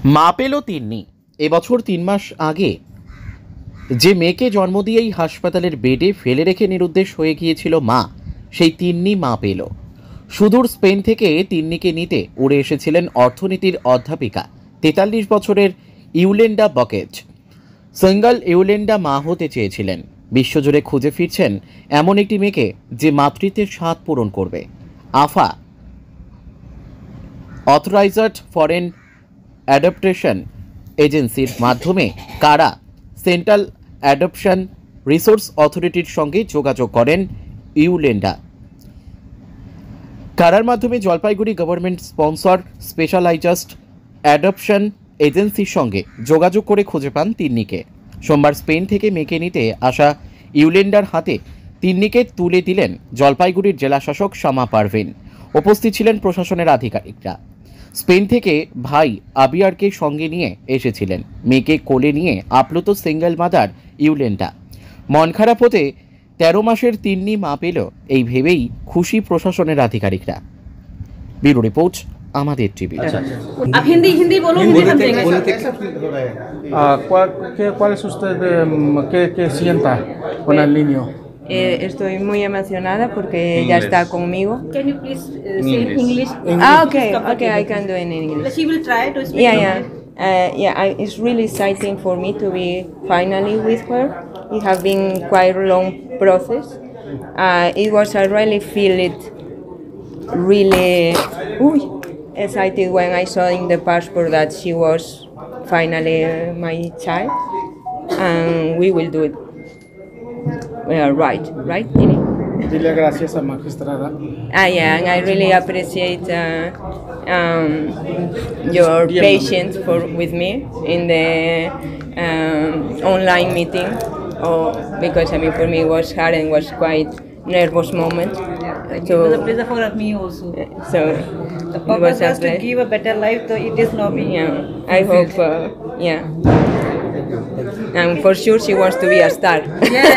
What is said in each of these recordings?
মা পেল তিন্নি। এবছর 3 মাস আগে যে মেয়েকে জন্ম দিয়েই হাসপাতালের বেডে ফেলে রেখে নিরুদ্দেশ হয়ে গিয়েছিল মা, সেই তিন্নি মা পেল। সুদূর স্পেন থেকে তিন্নিকে নিতে উড়ে এসেছিলেন অর্থনীতির অধ্যাপিকা 43 বছরের ইউলেন্ডা বকেজ। সিঙ্গল ইউলেন্ডা মা হতে চেয়েছিলেন। বিশ্বজুড়ে খুঁজে ফিরছেন এমন একটি মেয়েকে যে মাতৃত্বের স্বাদ পূরণ করবে। আফা অথরাইজড ফরেন অ্যাডাপ্টেশন এজেন্সির মাধ্যমে কারা সেন্ট্রাল অ্যাডপশন রিসোর্স অথরিটির সঙ্গে যোগাযোগ করেন ইউলেন্ডা। কারার মাধ্যমে Jalpaiguri government sponsor specialised adoption এজেন্সির সঙ্গে যোগাযোগ করে খুঁজে পান তিন্নিকে। সোমবার স্পেন থেকে মেয়েকে নিতে আসা ইউলেন্ডার হাতে তিন্নিকে তুলে দিলেন জলপাইগুড়ির জেলাশাসক শামা পারভিন। উপস্থিত ছিলেন প্রশাসনের আধিকারিকরা। স্পেন থেকে ভাই আবিয়ারকে সঙ্গে নিয়ে এসেছিলেন। মেয়েকে কোলে নিয়ে আপ্লুত সিঙ্গেল মাদার ইউলেন্ডা। মন খারাপ হতে 13 মাসের তিন্নি মা পেল, এই ভেবেই খুশি প্রশাসনের আধিকারিকরা। ব্যুরো রিপোর্ট আমাদের টিভি। आप हिंदी बोलो, हिंदी समझेंगे। ¿Cuál es usted, qué sienta con el niño? Estoy muy emocionada porque ella está conmigo. Can you please say in English? Okay, I can do it in English. She will try to speak. It's really exciting for me to be finally with her. It has been quite a long process. I really feel it really excited when I saw in the passport that she was finally my child, and we will do it. Right, Tini? Dile gracias a magistrada. And I really appreciate your patience with me in the online meeting. Because for me it was hard and was quite nervous moment. It was a pleasure for me also. So the purpose was to give a better life, so it is not me. I hope, and for sure she wants to be a star. Yes.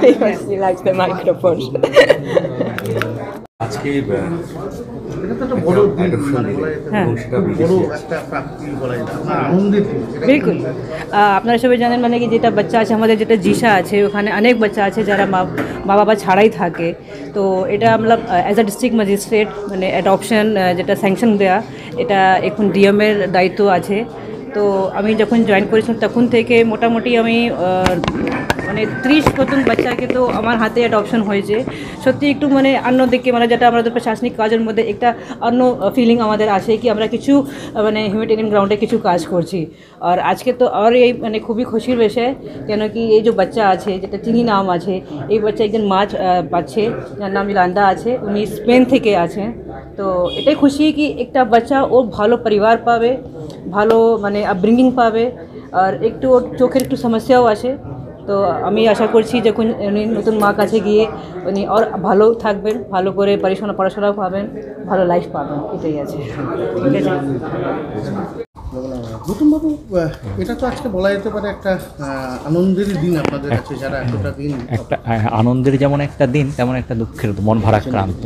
Because she likes the microphone. আজকে बिल्कुल আপনারা সবাই জানেন, মানে কি যেটা বাচ্চা আছে আমাদের, যেটা জিসা আছে, ওখানে অনেক বাচ্চা আছে যারা মা বাবা ছাড়াই থাকে। তো এটা আমরা অ্যাজ আ ডিস্ট্রিক্ট ম্যাজিস্ট্রেট মানে অ্যাডপশন যেটা স্যাংশন দেয়া, এটা এখন ডিএমের দায়িত্ব আছে। তো আমি যখন জয়েন করেছিলাম তখন থেকে মোটামুটি আমি মানে 30 মতন বাচ্চাকে তো আমার হাতে অ্যাডপশন হয়েছে। সত্যি একটু মানে অন্যদিকে মানে যেটা আমাদের প্রশাসনিক কাজের মধ্যে একটা অন্য ফিলিং আমাদের আছে কি আমরা কিছু মানে হিউম্যানিটেরিয়ান গ্রাউন্ডে কিছু কাজ করছি। আর আজকে তো আর এই মানে খুবই খুশির বিষয়, কেন কি এই যে বাচ্চা আছে যেটা চিনি নাম আছে, এই বাচ্চা একজন মা পাচ্ছে যার নাম ইলান্ডা আছে, উনি স্পেন থেকে আছেন। তো এটাই খুশি কি একটা বাচ্চা ও ভালো পরিবার পাবে, ভালো মানে আপব্রিঙ্গিং পাবে, আর একটু ওর চোখের একটু সমস্যাও আছে। তো আমি আশা করছি যখন উনি নতুন মা কাছে গিয়ে উনি আর ভালো থাকবেন, ভালো করে পড়াশোনাও পাবেন, ভালো লাইফ পাবেন, এটাই আছে। ঠিক আছে নতুনবাবু, এটা তো আজকে বলা যেতে পারে একটা আনন্দের দিন আপনাদের কাছে, যারা একটা দিন একটা আনন্দের যেমন একটা দিন, তেমন একটা দুঃখের, মন ভারাক্রান্ত।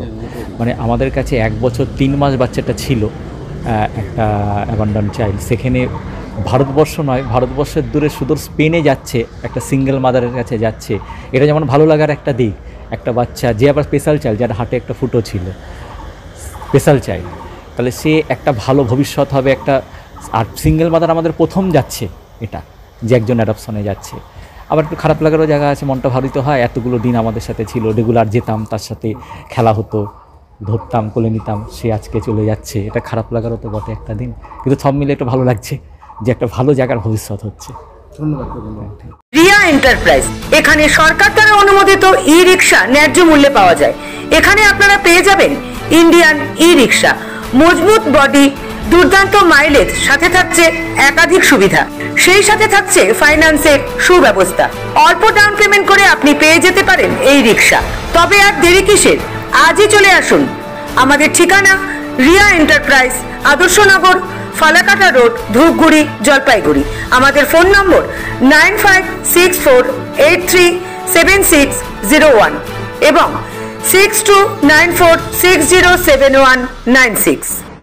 মানে আমাদের কাছে 1 বছর 3 মাস বাচ্চাটা ছিল, একটা অ্যাবান্ডন চাইল্ড। সেখানে ভারতবর্ষ নয়, ভারতবর্ষের দূরে সুদূর স্পেনে যাচ্ছে, একটা সিঙ্গেল মাদারের কাছে যাচ্ছে। এটা যেমন ভালো লাগার একটা দিক। একটা বাচ্চা যে আবার স্পেশাল চাইল্ড, যার হাটে একটা ফুটো ছিল, স্পেশাল চাইল্ড, তাহলে সে একটা ভালো ভবিষ্যৎ হবে একটা। আর সিঙ্গেল মাদার আমাদের প্রথম যাচ্ছে, এটা যে একজন অ্যাডপশনে যাচ্ছে। আবার একটু খারাপ লাগারও জায়গা আছে, মনটা ভাবিত হয়। এতগুলো দিন আমাদের সাথে ছিল, রেগুলার যেতাম, তার সাথে খেলা হতো, ধরতাম, কোলে নিতাম, সে আজকে চলে যাচ্ছে। এটা খারাপ লাগারও তো বটে একটা দিন, কিন্তু সব মিলে একটু ভালো লাগছে যে একটা ভালো জায়গার ভবিষ্যৎ হচ্ছে। ধন্যবাদ। রিয়া এন্টারপ্রাইজ, এখানে সরকার দ্বারা অনুমোদিত ই রিক্সা ন্যায্য মূল্যে পাওয়া যায়। এখানে আপনারা পেয়ে যাবেন ইন্ডিয়ান ই রিক্সা, মজবুত বডি, দুর্দান্ত মাইলেজ, সাথে থাকছে একাধিক সুবিধা, সেই সাথে থাকছে ফাইন্যান্সের সুব্যবস্থা। অল্প ডাউন পেমেন্ট করে আপনি পেয়ে যেতে পারেন এই রিক্সা। তবে আর দেরি কিসের, আজই চলে আসুন। আমাদের ঠিকানা রিয়া এন্টারপ্রাইজ, আদর্শনগর, ফালাকাটা রোড, ধূপগুড়ি, জলপাইগুড়ি। আমাদের ফোন নম্বর 9564837601 এবং 6294607196।